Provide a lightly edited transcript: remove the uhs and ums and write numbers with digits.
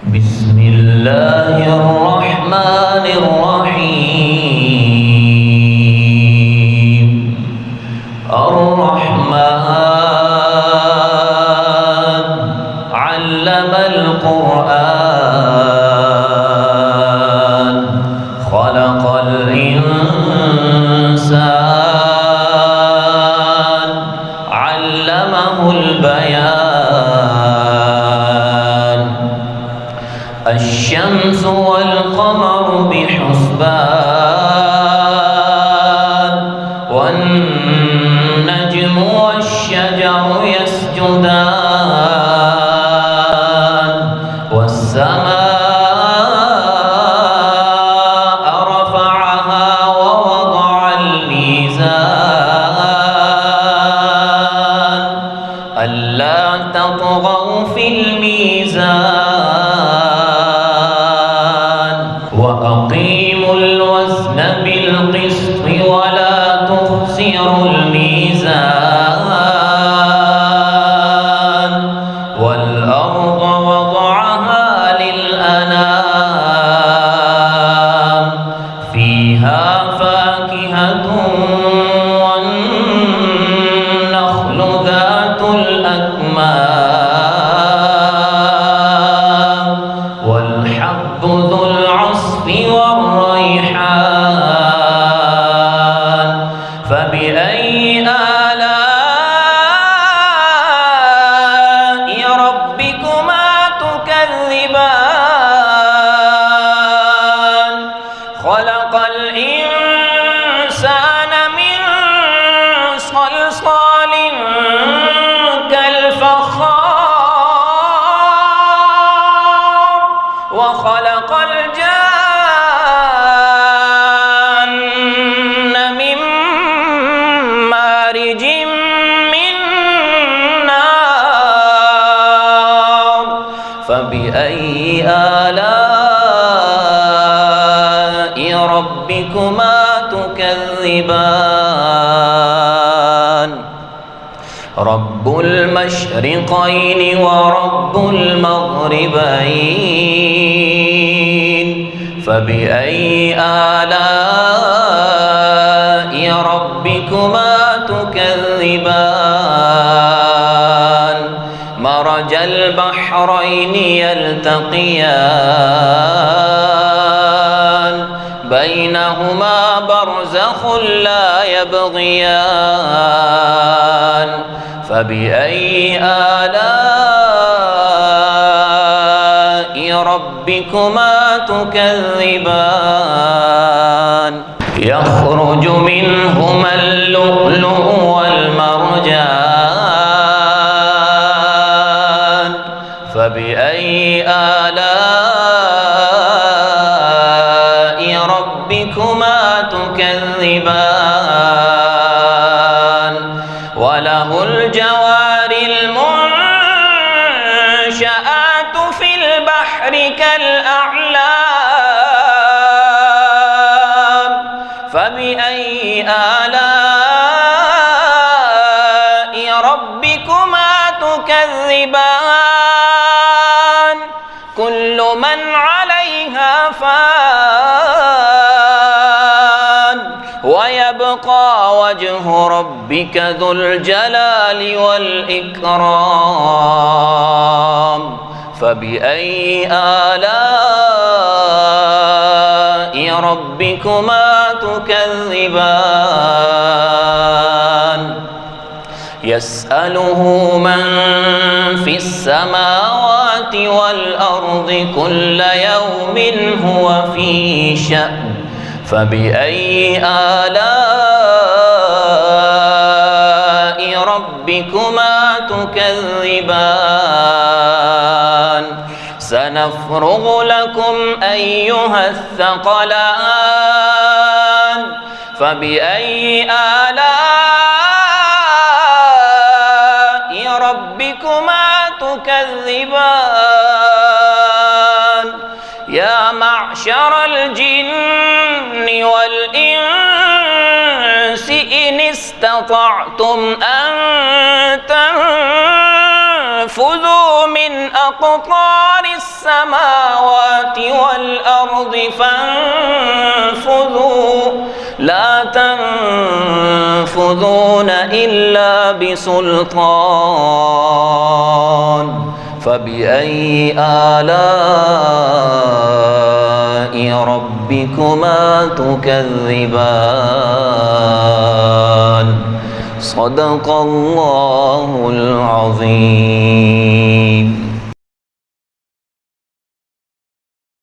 بسم الله الرحمن الرحيم. الرحمن علم القرآن خلق الإنسان علمه البيان. الشمس والقمر بحسبان والنجم والشجر يسجدان والسماء رفعها ووضع الميزان ألا تطغوا في الميزان وأقيموا الوزن بالقسط ولا تخسروا الميزان والأرض وضعها للأنام فيها فاكهة والنخل ذات الأكمام والحب ذو العصف والريحان فبأي آلاء ربكما تكذبان. خلق الإنسان من صلصال كالفخار وخلق الجان من مارج من نار فبأي آلاء ربكما تكذبان. رب المشرقين ورب المغربين فبأي آلاء ربكما تكذبان. مرج البحرين يلتقيان بينهما برزخ لا يبغيان فبأي آلاء ربكما تكذبان. يخرج منهما اللؤلؤ والمرجان فبأي آلاء ربكما تكذبان. وله الجوار المنشآت في البحر كالأعلام فبأي آلاء ربكما تكذبان. كل من عليها فان ويبقى وجه ربك ذو الجلال والإكرام فبأي آلاء ربكما تكذبان. يسأله من في السماوات والأرض كل يوم هو في شأن فبأي آلاء ربكما تكذبان. سنفرغ لكم أيها الثقلان فبأي آلاء ربكما تكذبان. يا معشر الجن والإنس إن استطعتم أن تنفذوا خذوا من أقطار السماوات والأرض فانفذوا لا تنفذون إلا بسلطان فبأي آلاء ربكما تكذبان صدق الله العظيم.